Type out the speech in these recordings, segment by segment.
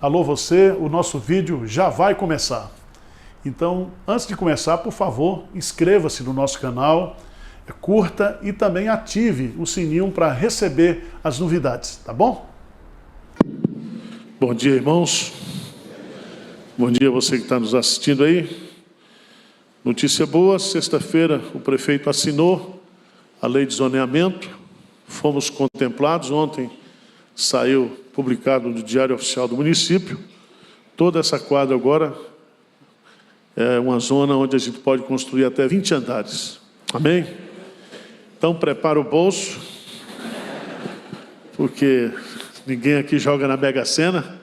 Alô você, o nosso vídeo já vai começar. Então, antes de começar, por favor, inscreva-se no nosso canal, curta e também ative o sininho para receber as novidades, tá bom? Bom dia, irmãos. Bom dia a você que está nos assistindo aí. Notícia boa, sexta-feira o prefeito assinou a lei de zoneamento. Fomos contemplados, ontem saiu publicado no Diário Oficial do município. Toda essa quadra agora é uma zona onde a gente pode construir até 20 andares. Amém? Então prepara o bolso, porque ninguém aqui joga na Mega Sena.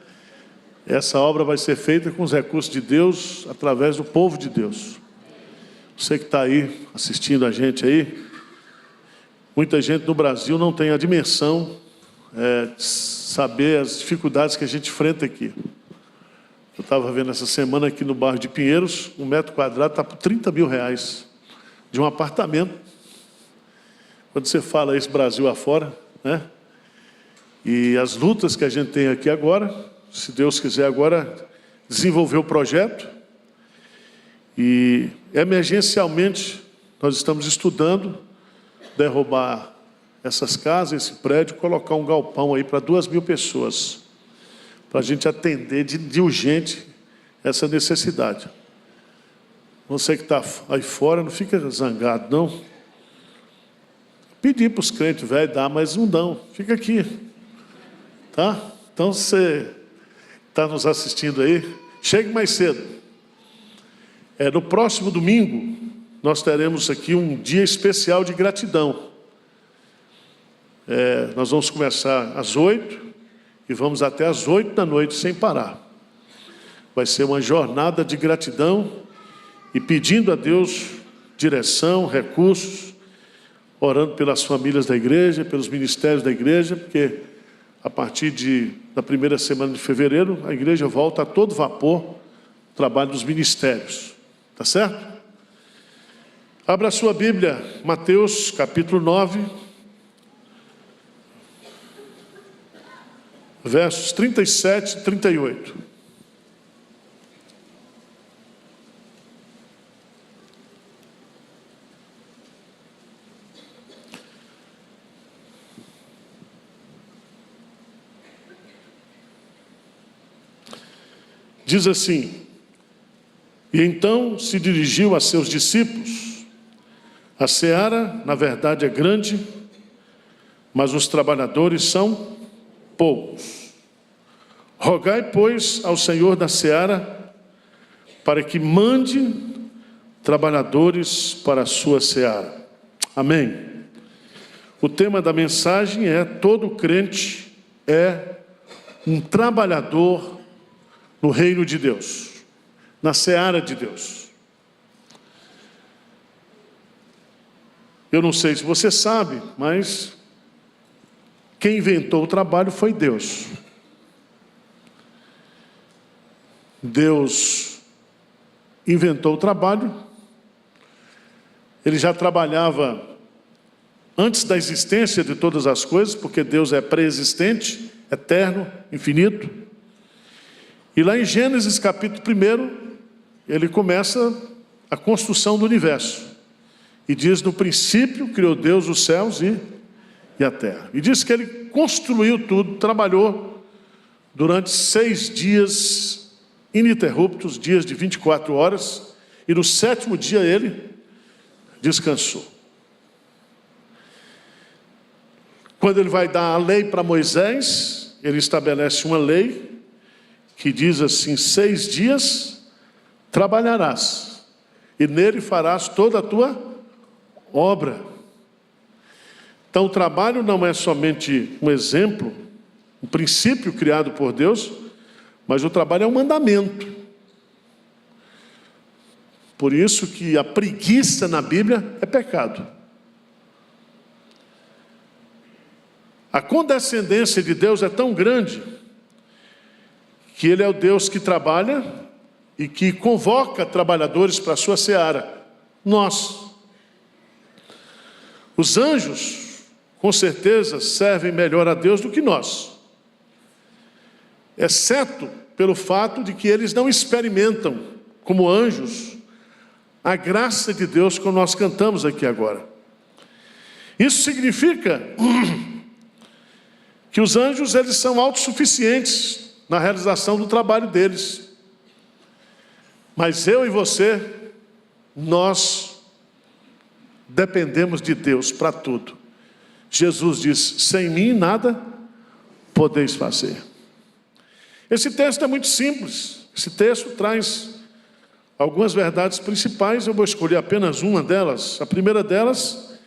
Essa obra vai ser feita com os recursos de Deus, através do povo de Deus. Você que está aí assistindo a gente aí, muita gente no Brasil não tem a dimensão de saber as dificuldades que a gente enfrenta aqui. Eu estava vendo essa semana aqui no bairro de Pinheiros, 1 metro quadrado está por R$30 mil de um apartamento. Quando você fala isso Brasil afora, né? E as lutas que a gente tem aqui agora, se Deus quiser agora desenvolver o projeto. E emergencialmente nós estamos estudando derrubar essas casas, esse prédio, colocar um galpão aí para 2.000 pessoas, para a gente atender de urgente essa necessidade. Você que está aí fora, não fica zangado, não. Pedir para os crentes velhos dar, mas não dão. Fica aqui, tá? Então, você está nos assistindo aí, chegue mais cedo. No próximo domingo, nós teremos aqui um dia especial de gratidão. Nós vamos começar às 8 e vamos até às 8 da noite sem parar. Vai ser uma jornada de gratidão e pedindo a Deus direção, recursos, orando pelas famílias da igreja, pelos ministérios da igreja, porque a partir da primeira semana de fevereiro, a igreja volta a todo vapor o trabalho dos ministérios. Tá certo? Abra a sua Bíblia, Mateus capítulo 9, versos 37 e 38. Diz assim: e então se dirigiu a seus discípulos: a seara, na verdade, é grande, mas os trabalhadores são poucos. Rogai, pois, ao Senhor da seara, para que mande trabalhadores para a sua seara. Amém. O tema da mensagem é: todo crente é um trabalhador no reino de Deus, na seara de Deus. Eu não sei se você sabe, mas quem inventou o trabalho foi Deus. Deus inventou o trabalho. Ele já trabalhava antes da existência de todas as coisas, porque Deus é pré-existente, eterno, infinito. E lá em Gênesis capítulo 1, ele começa a construção do universo. E diz: no princípio criou Deus os céus e a terra. E diz que ele construiu tudo, trabalhou durante 6 dias ininterruptos, dias de 24 horas, e no 7º dia ele descansou. Quando ele vai dar a lei para Moisés, ele estabelece uma lei que diz assim: 6 dias trabalharás, e nele farás toda a tua obra. Então o trabalho não é somente um exemplo, um princípio criado por Deus, mas o trabalho é um mandamento. Por isso que a preguiça na Bíblia é pecado. A condescendência de Deus é tão grande que Ele é o Deus que trabalha e que convoca trabalhadores para a sua seara. Nós. Os anjos, com certeza, servem melhor a Deus do que nós. exceto pelo fato de que eles não experimentam, como anjos, a graça de Deus como nós cantamos aqui agora. Isso significa que os anjos, eles são autossuficientes na realização do trabalho deles. Mas eu e você, nós dependemos de Deus para tudo. Jesus disse: sem mim nada podeis fazer. Esse texto é muito simples. Esse texto traz algumas verdades principais. Eu vou escolher apenas uma delas. A primeira delas,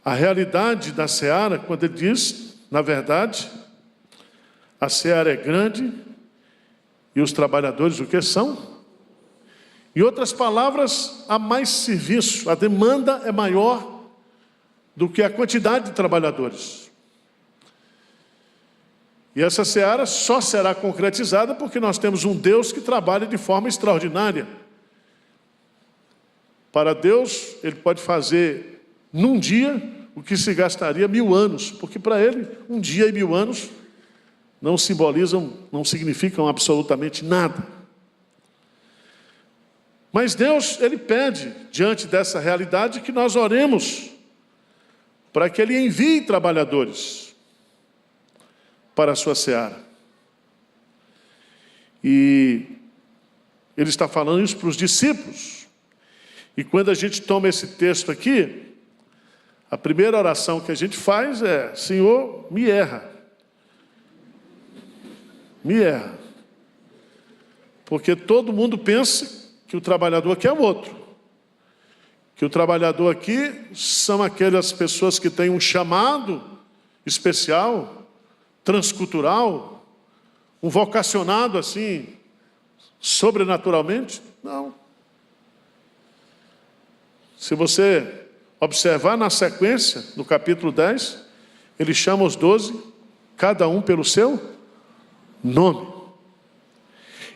a realidade da seara, quando ele diz: na verdade, a seara é grande e os trabalhadores o que são? Em outras palavras, há mais serviço, a demanda é maior do que a quantidade de trabalhadores. E essa seara só será concretizada porque nós temos um Deus que trabalha de forma extraordinária. Para Deus, Ele pode fazer num dia o que se gastaria 1000 anos, porque para Ele, um dia e 1000 anos não simbolizam, não significam absolutamente nada. Mas Deus, Ele pede, diante dessa realidade, que nós oremos para que Ele envie trabalhadores para a sua seara. E Ele está falando isso para os discípulos. E quando a gente toma esse texto aqui, a primeira oração que a gente faz é: Senhor, me erra. Me erra. Porque todo mundo pensa que o trabalhador aqui é o outro. Que o trabalhador aqui são aquelas pessoas que têm um chamado especial, transcultural, um vocacionado assim, sobrenaturalmente. Não. Se você observar na sequência, no capítulo 10, ele chama os 12, cada um pelo seu nome.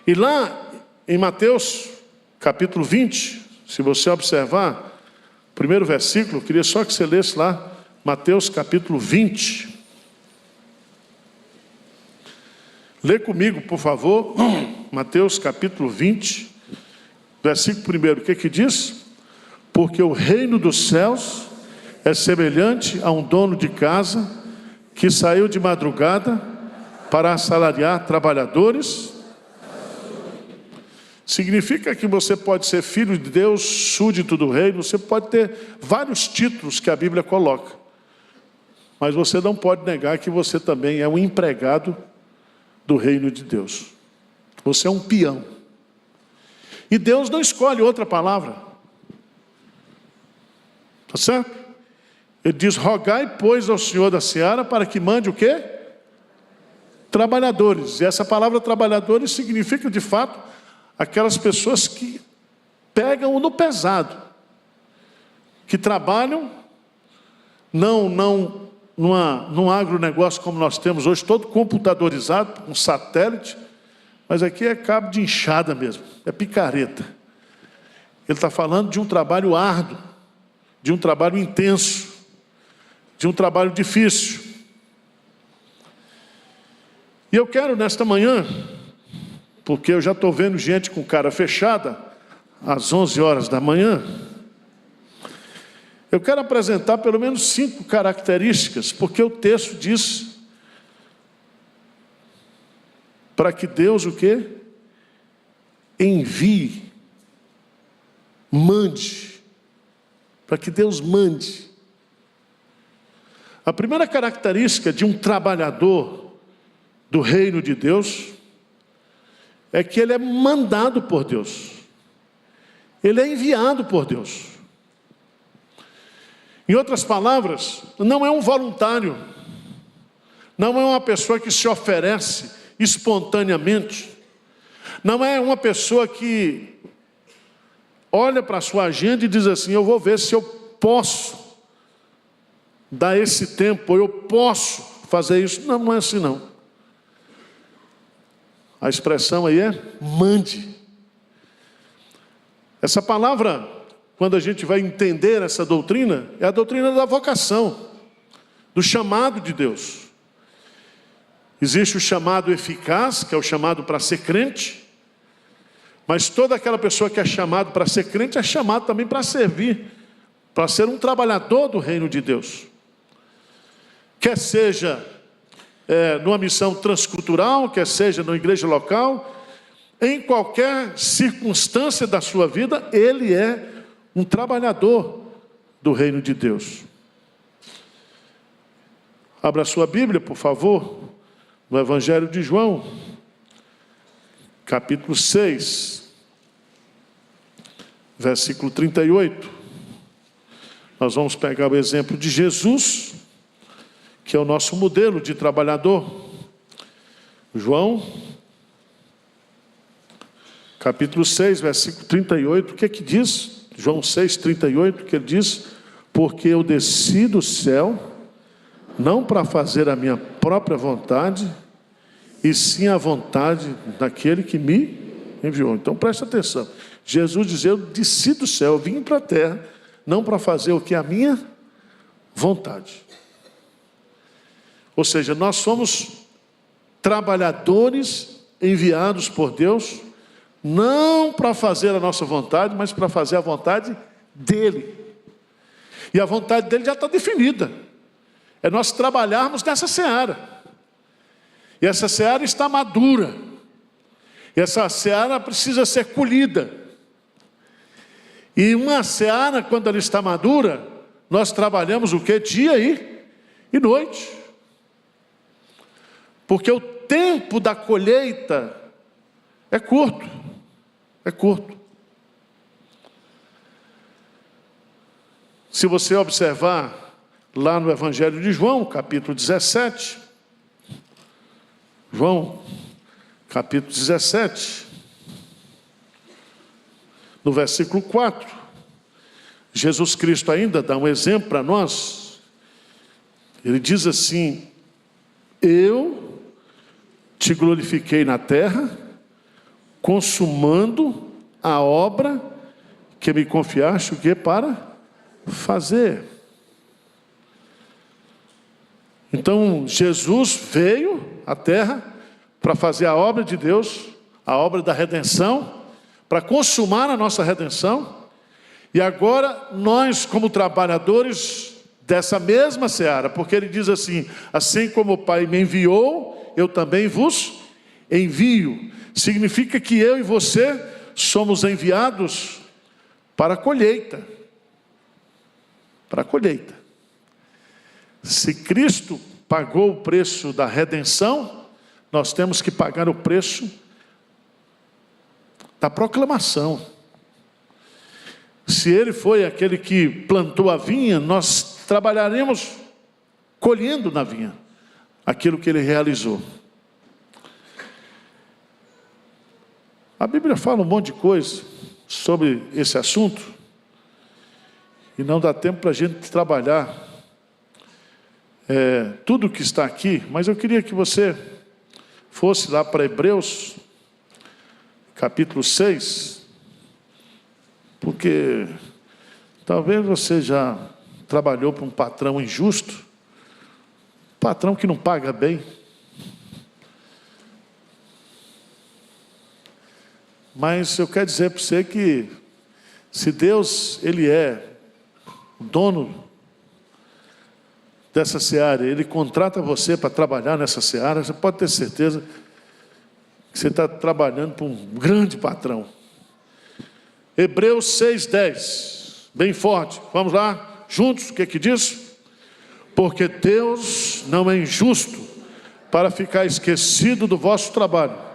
E lá em Mateus, capítulo 20, se você observar, primeiro versículo, eu queria só que você lesse lá, Mateus capítulo 20. Lê comigo, por favor, Mateus capítulo 20, versículo 1, o que diz? Porque o reino dos céus é semelhante a um dono de casa que saiu de madrugada para assalariar trabalhadores. Significa que você pode ser filho de Deus, súdito do reino, você pode ter vários títulos que a Bíblia coloca. Mas você não pode negar que você também é um empregado do reino de Deus. Você é um peão. E Deus não escolhe outra palavra. Está certo? Ele diz: rogai, pois, ao Senhor da seara para que mande o quê? Trabalhadores. E essa palavra trabalhadores significa, de fato, aquelas pessoas que pegam no pesado, que trabalham, não num agronegócio como nós temos hoje, todo computadorizado, um satélite, mas aqui é cabo de enxada mesmo, é picareta. Ele está falando de um trabalho árduo, de um trabalho intenso, de um trabalho difícil. E eu quero nesta manhã, porque eu já estou vendo gente com cara fechada, às 11 horas da manhã, eu quero apresentar pelo menos 5 características, porque o texto diz para que Deus o quê? Envie, mande, para que Deus mande. A primeira característica de um trabalhador do reino de Deus é que ele é mandado por Deus. Ele é enviado por Deus. Em outras palavras, não é um voluntário. Não é uma pessoa que se oferece espontaneamente. Não é uma pessoa que olha para a sua agenda e diz assim: eu vou ver se eu posso dar esse tempo, ou eu posso fazer isso. Não, não é assim não. A expressão aí é mande. Essa palavra, quando a gente vai entender essa doutrina, é a doutrina da vocação, do chamado de Deus. Existe o chamado eficaz, que é o chamado para ser crente. Mas toda aquela pessoa que é chamado para ser crente é chamado também para servir, para ser um trabalhador do reino de Deus. Quer seja numa missão transcultural, quer seja numa igreja local, em qualquer circunstância da sua vida, ele é um trabalhador do reino de Deus. Abra a sua Bíblia, por favor, no Evangelho de João, capítulo 6, versículo 38. Nós vamos pegar o exemplo de Jesus, que é o nosso modelo de trabalhador. João, capítulo 6, versículo 38, o que é que diz? João 6, 38, que ele diz: porque eu desci do céu, não para fazer a minha própria vontade, e sim a vontade daquele que me enviou. Então presta atenção. Jesus diz: eu desci do céu, eu vim para a terra, não para fazer o que é a minha vontade. Ou seja, nós somos trabalhadores enviados por Deus, não para fazer a nossa vontade, mas para fazer a vontade dEle. E a vontade dEle já está definida. É nós trabalharmos nessa seara. E essa seara está madura. E essa seara precisa ser colhida. E uma seara, quando ela está madura, nós trabalhamos o quê? Dia e noite. Porque o tempo da colheita é curto. É curto. Se você observar lá no Evangelho de João, capítulo 17, João, capítulo 17, no versículo 4, Jesus Cristo ainda dá um exemplo para nós. Ele diz assim: eu te glorifiquei na terra, consumando a obra que me confiaste, o que para fazer. Então Jesus veio à terra para fazer a obra de Deus, a obra da redenção, para consumar a nossa redenção. E agora nós, como trabalhadores dessa mesma seara, porque ele diz assim: assim como o Pai me enviou, eu também vos envio. Significa que eu e você somos enviados para a colheita. Para a colheita. Se Cristo pagou o preço da redenção, nós temos que pagar o preço da proclamação. Se Ele foi aquele que plantou a vinha, nós trabalharemos colhendo na vinha aquilo que Ele realizou. A Bíblia fala um monte de coisa sobre esse assunto, e não dá tempo para a gente trabalhar tudo que está aqui, mas eu queria que você fosse lá para Hebreus, capítulo 6, porque talvez você já trabalhou para um patrão injusto, patrão que não paga bem, mas eu quero dizer para você que se Deus, Ele é o dono dessa seara, Ele contrata você para trabalhar nessa seara, você pode ter certeza que você está trabalhando para um grande patrão. Hebreus 6:10, bem forte, vamos lá, juntos, o que que diz? Porque Deus não é injusto para ficar esquecido do vosso trabalho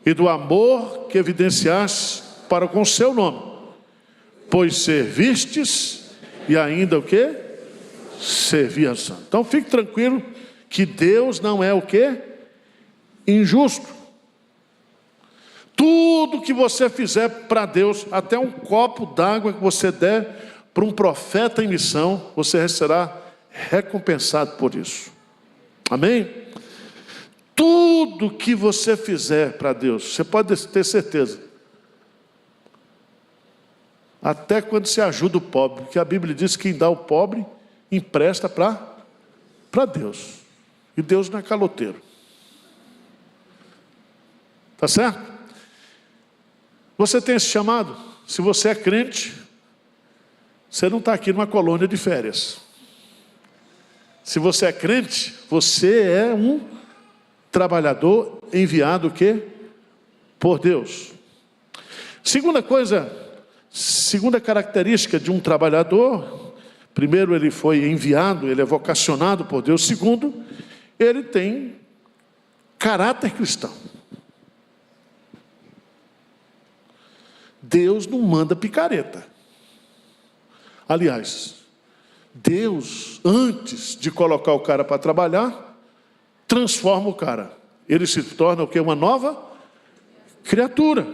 e do amor que evidenciaste para com o seu nome, pois servistes e ainda o quê? Servia. Então fique tranquilo que Deus não é o quê? Injusto. Tudo que você fizer para Deus, até um copo d'água que você der para um profeta em missão, você será recompensado por isso. Amém? Tudo que você fizer para Deus, você pode ter certeza. Até quando você ajuda o pobre, porque a Bíblia diz que quem dá ao pobre, empresta para Deus. E Deus não é caloteiro. Tá certo? Você tem esse chamado? Se você é crente, você não está aqui numa colônia de férias. Se você é crente, você é um trabalhador enviado o quê? Por Deus. Segunda característica de um trabalhador: primeiro, ele foi enviado, ele é vocacionado por Deus. Segundo, ele tem caráter cristão. Deus não manda picareta. Aliás, Deus, antes de colocar o cara para trabalhar, transforma o cara. Ele se torna o quê? Uma nova criatura.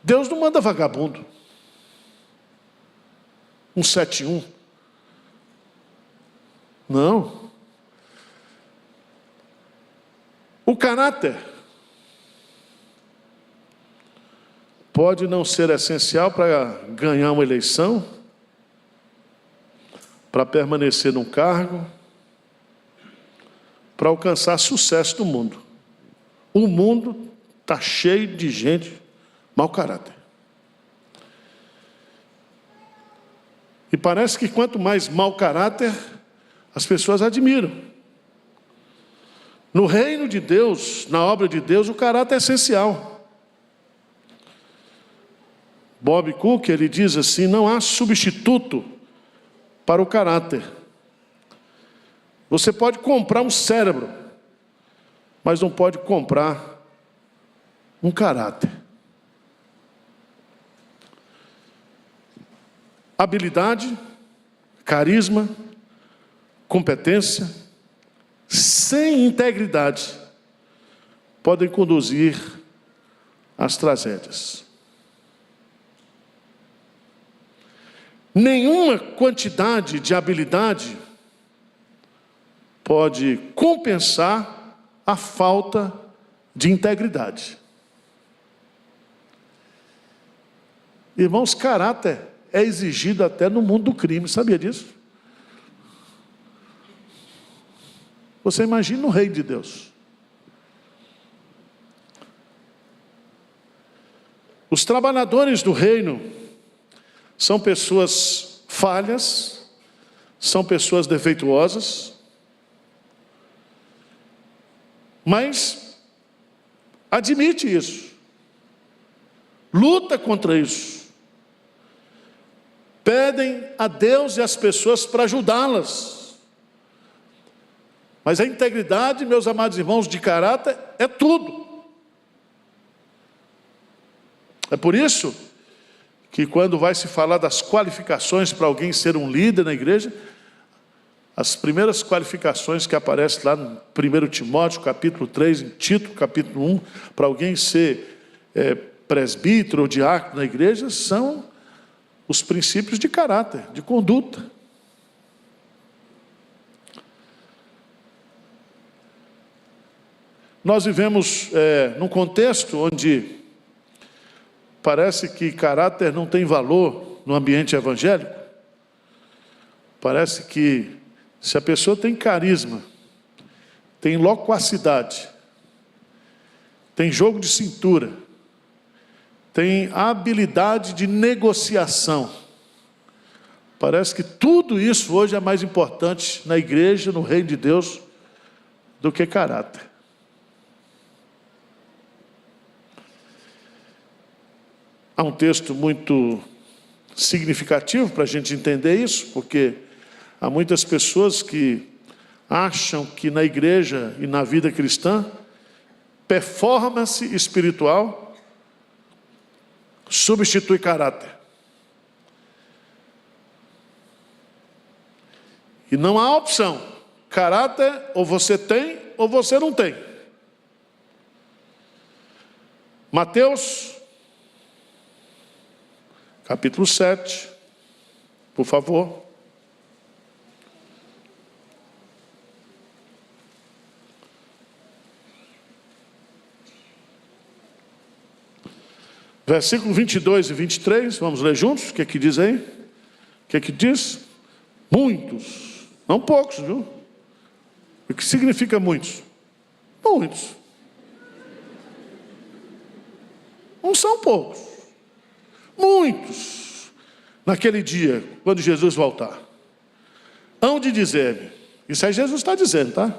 Deus não manda vagabundo. 171. Não. O caráter pode não ser essencial para ganhar uma eleição, para permanecer num cargo, para alcançar sucesso no mundo. O mundo está cheio de gente mau caráter. E parece que quanto mais mau caráter, as pessoas admiram. No reino de Deus, na obra de Deus, o caráter é essencial. Bob Cook, ele diz assim: não há substituto para o caráter. Você pode comprar um cérebro, mas não pode comprar um caráter. Habilidade, carisma, competência, sem integridade, podem conduzir às tragédias. Nenhuma quantidade de habilidade pode compensar a falta de integridade. Irmãos, caráter é exigido até no mundo do crime, sabia disso? Você imagina o reino de Deus. Os trabalhadores do reino são pessoas falhas, são pessoas defeituosas, mas admite isso, luta contra isso, pedem a Deus e às pessoas para ajudá-las. Mas a integridade, meus amados irmãos, de caráter é tudo. É por isso que quando vai se falar das qualificações para alguém ser um líder na igreja, as primeiras qualificações que aparecem lá no 1 Timóteo, capítulo 3, em Tito, capítulo 1, para alguém ser presbítero ou diácono na igreja, são os princípios de caráter, de conduta. Nós vivemos num contexto onde parece que caráter não tem valor no ambiente evangélico. Parece que se a pessoa tem carisma, tem loquacidade, tem jogo de cintura, tem habilidade de negociação, parece que tudo isso hoje é mais importante na igreja, no reino de Deus, do que caráter. Há um texto muito significativo para a gente entender isso, porque há muitas pessoas que acham que na igreja e na vida cristã, performance espiritual substitui caráter. E não há opção. Caráter ou você tem ou você não tem. Mateus capítulo 7, por favor. Versículo 22 e 23, vamos ler juntos? O que é que diz aí? O que é que diz? Muitos, não poucos, viu? O que significa muitos? Muitos. Não são poucos. Muitos. Naquele dia, quando Jesus voltar, hão de dizer-me, isso aí Jesus está dizendo, tá?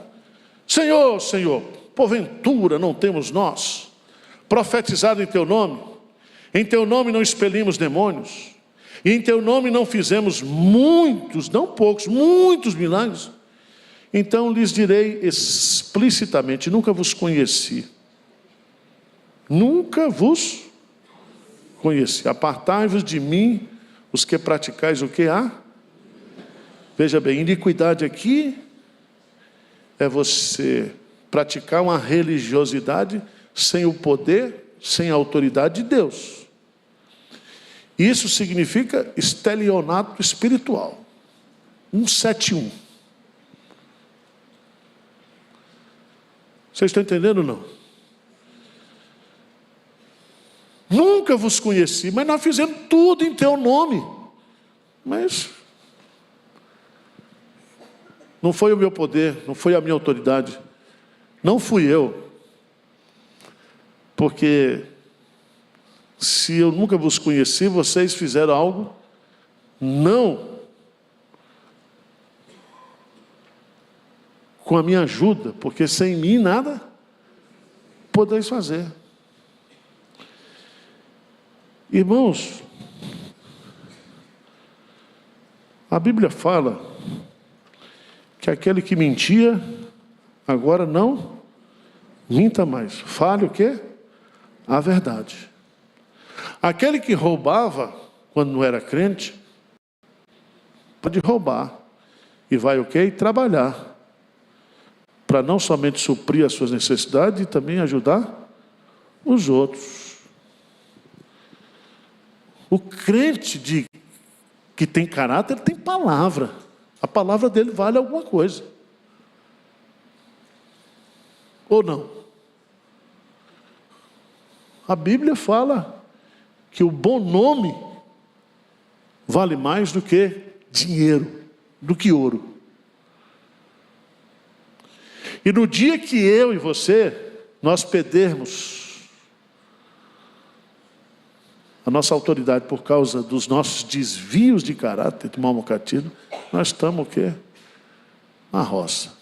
Senhor, Senhor, porventura não temos nós profetizado em teu nome? Em teu nome não expelimos demônios? E em teu nome não fizemos muitos, não poucos, muitos milagres? Então lhes direi explicitamente, nunca vos conheci. Nunca vos conheci. Apartai-vos de mim, os que praticais o que há? Veja bem, iniquidade aqui é você praticar uma religiosidade sem o poder, sem a autoridade de Deus. Isso significa estelionato espiritual. 171. Vocês estão entendendo ou não? Nunca vos conheci, mas nós fizemos tudo em teu nome. Mas não foi o meu poder, não foi a minha autoridade, não fui eu. Porque se eu nunca vos conheci, vocês fizeram algo não com a minha ajuda, porque sem mim nada podeis fazer. Irmãos, a Bíblia fala que aquele que mentia, agora não minta mais. Fale o quê? A verdade. Aquele que roubava, quando não era crente, pode roubar. E vai o quê? Trabalhar. Para não somente suprir as suas necessidades, e também ajudar os outros. O crente que tem caráter, ele tem palavra. A palavra dele vale alguma coisa. Ou não? A Bíblia fala que o bom nome vale mais do que dinheiro, do que ouro. E no dia que eu e você, nós perdermos a nossa autoridade por causa dos nossos desvios de caráter, de mau bocatido, nós estamos o quê? Na roça.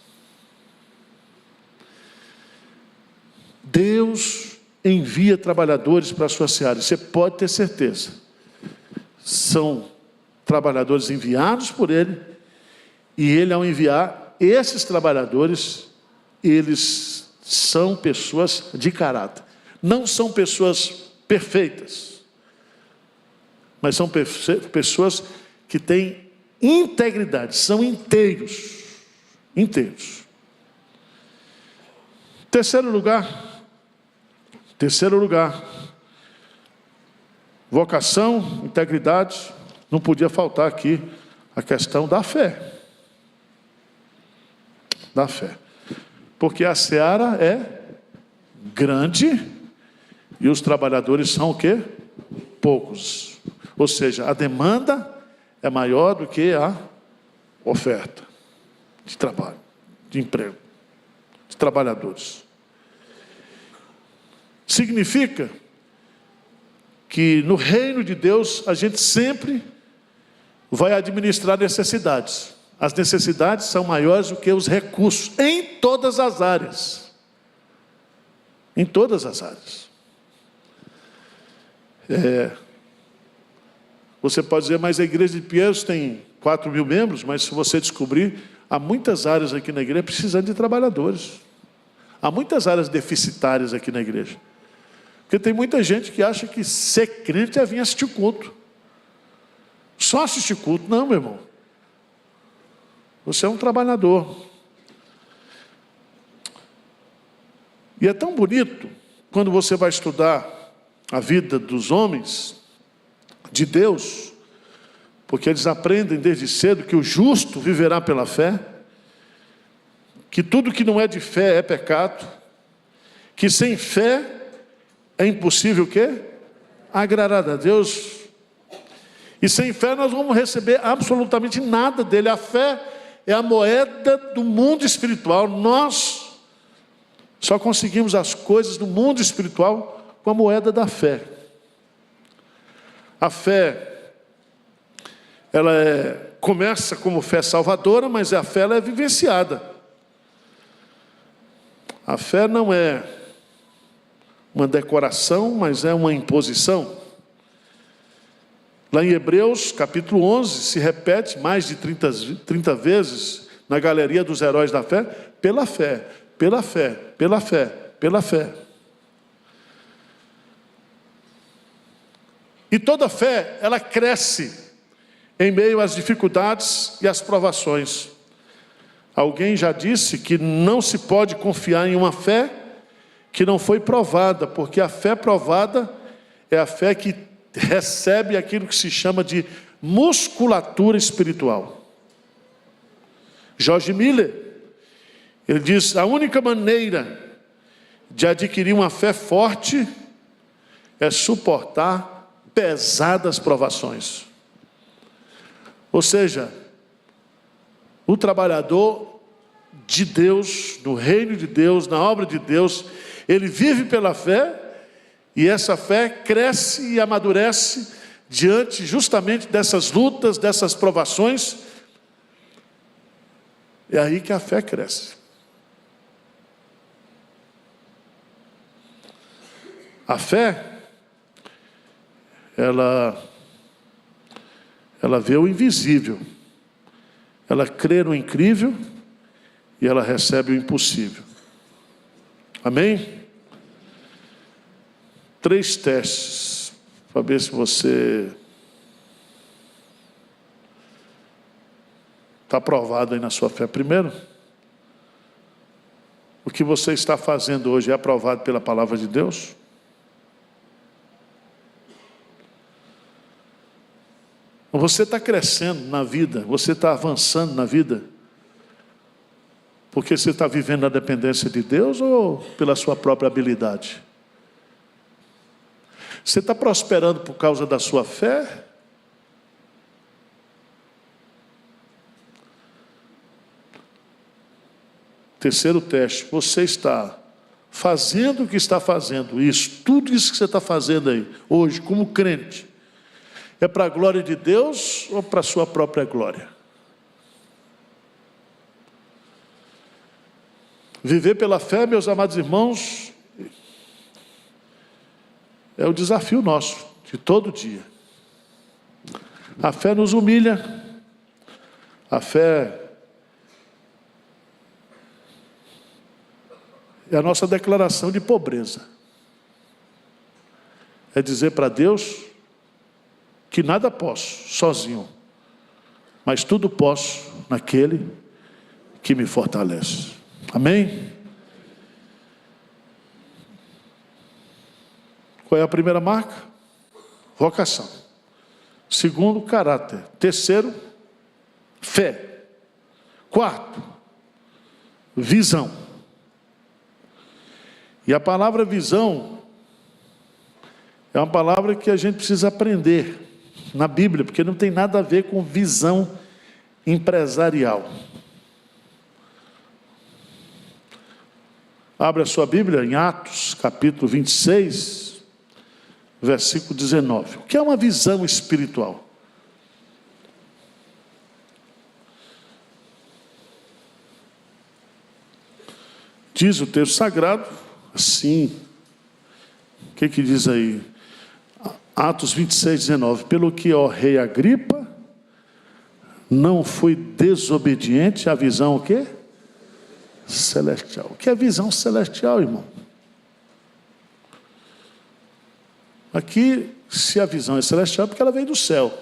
Deus envia trabalhadores para a sua seara, você pode ter certeza. São trabalhadores enviados por Ele, e Ele, ao enviar esses trabalhadores, eles são pessoas de caráter. Não são pessoas perfeitas, mas são pessoas que têm integridade, são inteiros. Inteiros. Terceiro lugar, vocação, integridade, não podia faltar aqui a questão da fé. Da fé. Porque a seara é grande e os trabalhadores são o quê? Poucos. Ou seja, a demanda é maior do que a oferta de trabalho, de emprego, de trabalhadores. Significa que no reino de Deus a gente sempre vai administrar necessidades. As necessidades são maiores do que os recursos, em todas as áreas. Em todas as áreas. Você pode dizer, mas a igreja de Pinheiros tem 4.000 membros, mas se você descobrir, há muitas áreas aqui na igreja precisando de trabalhadores. Há muitas áreas deficitárias aqui na igreja. Porque tem muita gente que acha que ser crente é vir assistir culto. Só assistir culto, não, meu irmão. Você é um trabalhador. E é tão bonito quando você vai estudar a vida dos homens de Deus, porque eles aprendem desde cedo que o justo viverá pela fé, que tudo que não é de fé é pecado, que sem fé é impossível o quê? Agradar a Deus. E sem fé nós vamos receber absolutamente nada dele. A fé é a moeda do mundo espiritual. Nós só conseguimos as coisas do mundo espiritual com a moeda da fé. A fé, ela começa como fé salvadora, mas a fé ela é vivenciada. A fé não é uma decoração, mas é uma imposição. Lá em Hebreus, capítulo 11, se repete mais de 30 vezes na galeria dos heróis da fé, pela fé, pela fé, pela fé, pela fé. E toda fé, ela cresce em meio às dificuldades e às provações. Alguém já disse que não se pode confiar em uma fé que não foi provada, porque a fé provada é a fé que recebe aquilo que se chama de musculatura espiritual. George Miller, ele diz: a única maneira de adquirir uma fé forte é suportar pesadas provações. Ou seja, o trabalhador de Deus, no reino de Deus, na obra de Deus, ele vive pela fé, e essa fé cresce e amadurece diante justamente dessas lutas, dessas provações. É aí que a fé cresce. A fé, ela vê o invisível, ela crê no incrível e ela recebe o impossível. Amém? 3 testes para ver se você está aprovado aí na sua fé. Primeiro, o que você está fazendo hoje é aprovado pela palavra de Deus? Você está crescendo na vida, você está avançando na vida, porque você está vivendo na dependência de Deus ou pela sua própria habilidade? Você está prosperando por causa da sua fé? Terceiro teste, você está fazendo o que está fazendo, isso, tudo isso que você está fazendo aí, hoje, como crente, é para a glória de Deus ou para a sua própria glória? Viver pela fé, meus amados irmãos, é o desafio nosso, de todo dia. A fé nos humilha, a fé é a nossa declaração de pobreza. É dizer para Deus que nada posso sozinho, mas tudo posso naquele que me fortalece. Amém? Qual é a primeira marca? Vocação. Segundo, caráter. Terceiro, fé. Quarto, visão. E a palavra visão é uma palavra que a gente precisa aprender na Bíblia, porque não tem nada a ver com visão empresarial. Abre a sua Bíblia em Atos, capítulo 26, versículo 19. O que é uma visão espiritual? Diz o texto sagrado assim. O que diz aí? Atos 26, 19. Pelo que, ó rei Agripa, não fui desobediente à visão o quê? Celestial. O que é visão celestial, irmão? Aqui, se a visão é celestial, é porque ela veio do céu.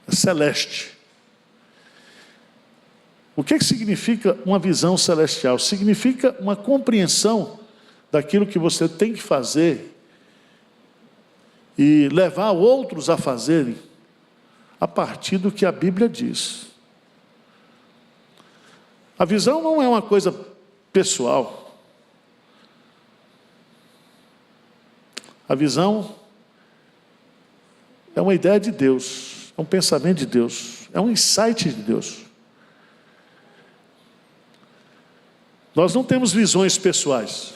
É celeste. O que significa uma visão celestial? Significa uma compreensão daquilo que você tem que fazer e levar outros a fazerem a partir do que a Bíblia diz. A visão não é uma coisa pessoal. A visão é uma ideia de Deus, é um pensamento de Deus. é um insight de Deus. Nós não temos visões pessoais.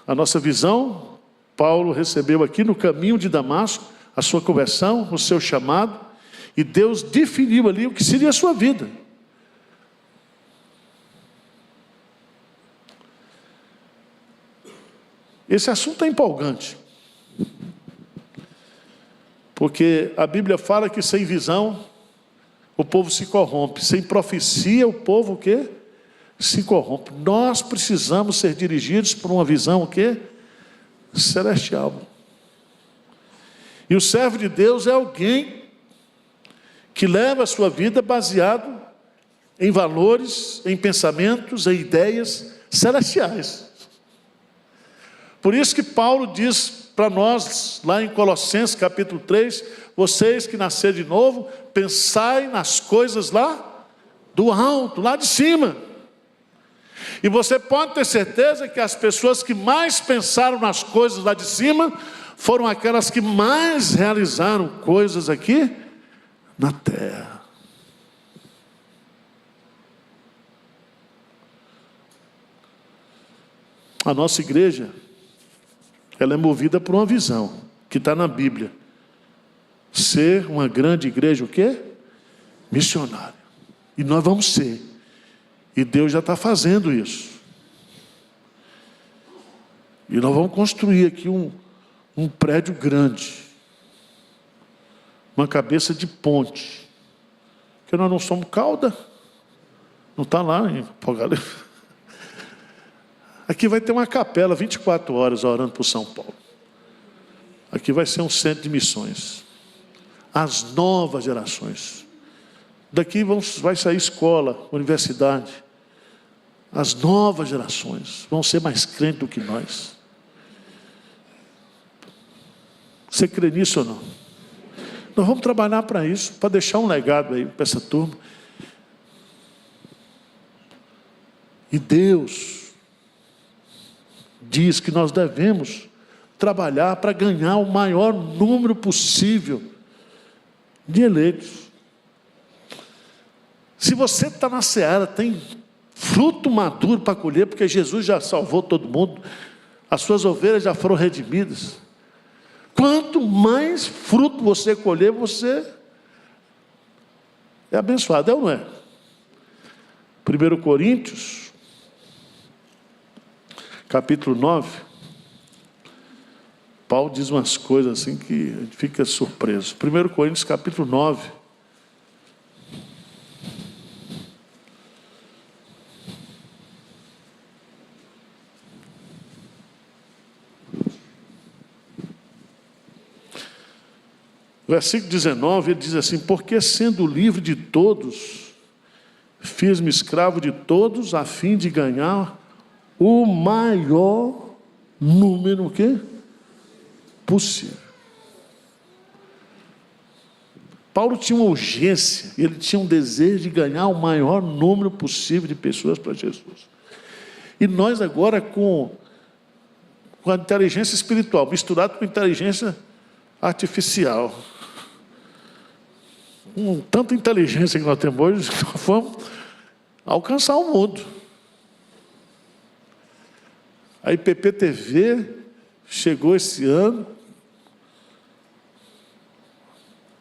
A nossa visão, Paulo recebeu aqui no caminho de Damasco, a sua conversão, o seu chamado, e Deus definiu ali o que seria a sua vida. Esse assunto é empolgante, porque a Bíblia fala que sem visão o povo se corrompe, sem profecia o povo o quê? Se corrompe. Nós precisamos ser dirigidos por uma visão o quê? Celestial. E o servo de Deus é alguém que leva a sua vida baseado em valores, em pensamentos, em ideias celestiais. Por isso que Paulo diz para nós, lá em Colossenses capítulo 3, vocês que nasceram de novo, pensai nas coisas lá do alto, lá de cima. E você pode ter certeza que as pessoas que mais pensaram nas coisas lá de cima, foram aquelas que mais realizaram coisas aqui na terra. A nossa igreja, ela é movida por uma visão, que está na Bíblia. Ser uma grande igreja, o quê? Missionária. E nós vamos ser. E Deus já está fazendo isso. E nós vamos construir aqui um prédio grande. Uma cabeça de ponte. Porque nós não somos cauda. Não está lá em Apocalipse. Aqui vai ter uma capela 24 horas orando por São Paulo. Aqui vai ser um centro de missões. As novas gerações. Daqui vai sair escola, universidade. As novas gerações vão ser mais crentes do que nós. Você crê nisso ou não? Nós vamos trabalhar para isso, para deixar um legado aí para essa turma. E Deus diz que nós devemos trabalhar para ganhar o maior número possível de eleitos. Se você está na seara, tem fruto maduro para colher, porque Jesus já salvou todo mundo, as suas ovelhas já foram redimidas. Quanto mais fruto você colher, você é abençoado, é ou não é? 1 Coríntios, capítulo 9, Paulo diz umas coisas assim que a gente fica surpreso. 1 Coríntios, capítulo 9. Versículo 19, ele diz assim: porque sendo livre de todos, fiz-me escravo de todos, a fim de ganhar o maior número, o quê? Possível. Paulo tinha uma urgência, ele tinha um desejo de ganhar o maior número possível de pessoas para Jesus. E nós agora com a inteligência espiritual, misturado com a inteligência artificial, com tanta inteligência que nós temos hoje, nós vamos alcançar o mundo. A IPPTV chegou esse ano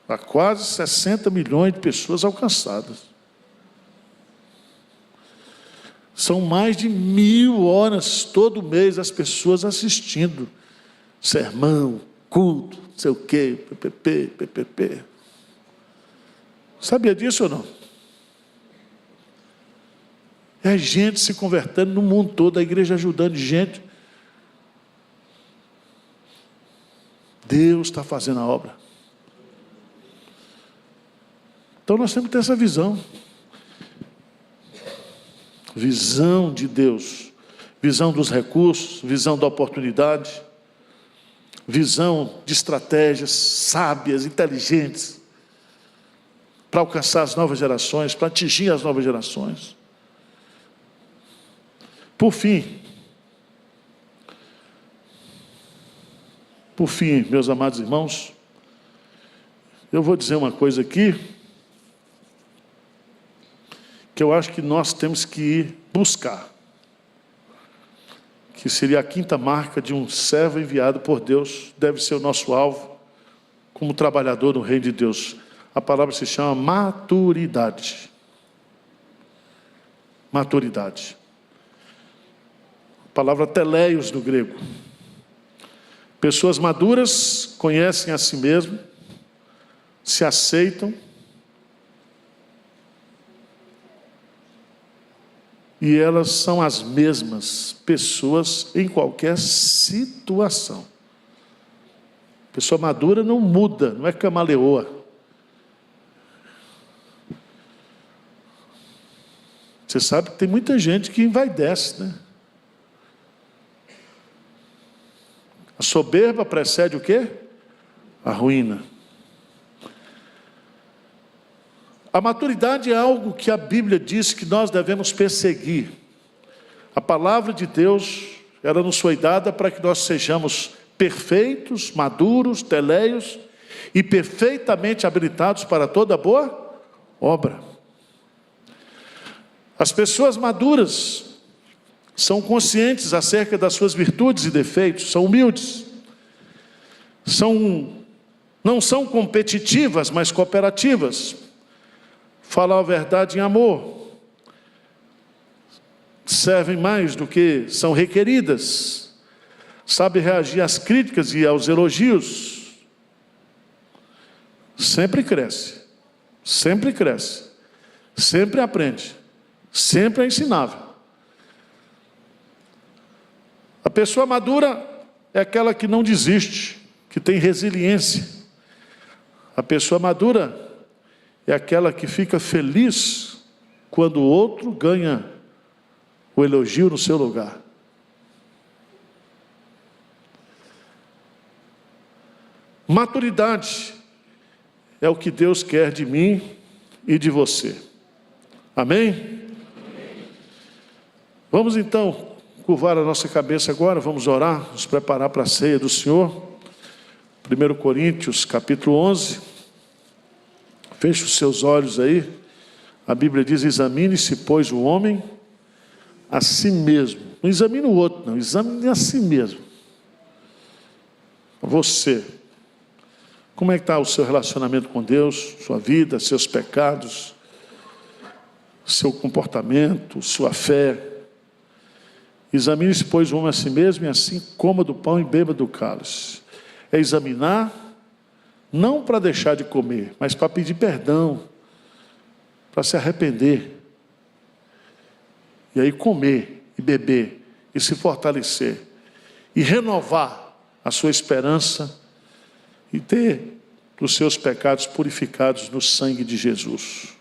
a quase 60 milhões de pessoas alcançadas. São mais de 1000 horas todo mês as pessoas assistindo sermão, culto, não sei o quê, PPP. Sabia disso ou não? É gente se convertendo no mundo todo, a igreja ajudando gente. Deus está fazendo a obra. Então nós temos que ter essa visão. Visão de Deus. Visão dos recursos, visão da oportunidade. Visão de estratégias sábias, inteligentes, para alcançar as novas gerações, para atingir as novas gerações. Por fim, meus amados irmãos, eu vou dizer uma coisa aqui, que eu acho que nós temos que ir buscar, que seria a quinta marca de um servo enviado por Deus, deve ser o nosso alvo, como trabalhador no reino de Deus. A palavra se chama maturidade. Maturidade. A palavra teleios no grego. Pessoas maduras conhecem a si mesmo, se aceitam, e elas são as mesmas pessoas em qualquer situação. Pessoa madura não muda, não é camaleoa. Você sabe que tem muita gente que envaidece, né? A soberba precede o quê? A ruína. A maturidade é algo que a Bíblia diz que nós devemos perseguir. A palavra de Deus, ela nos foi dada para que nós sejamos perfeitos, maduros, teleios e perfeitamente habilitados para toda boa obra. As pessoas maduras são conscientes acerca das suas virtudes e defeitos, são humildes, não são competitivas, mas cooperativas, falam a verdade em amor, servem mais do que são requeridas, sabem reagir às críticas e aos elogios, sempre cresce, sempre aprende, sempre é ensinável. A pessoa madura é aquela que não desiste, que tem resiliência. A pessoa madura é aquela que fica feliz quando o outro ganha o elogio no seu lugar. Maturidade é o que Deus quer de mim e de você. Amém? Vamos então curvar a nossa cabeça agora, vamos orar, nos preparar para a ceia do Senhor. 1 Coríntios, capítulo 11. Feche os seus olhos aí. A Bíblia diz: examine-se, pois, o homem a si mesmo. Não examine o outro, não. Examine a si mesmo. Você. Como é que está o seu relacionamento com Deus, sua vida, seus pecados, seu comportamento, sua fé? Examine-se, pois, o homem a si mesmo, e assim coma do pão e beba do cálice. É examinar, não para deixar de comer, mas para pedir perdão, para se arrepender, e aí comer e beber, e se fortalecer, e renovar a sua esperança, e ter os seus pecados purificados no sangue de Jesus.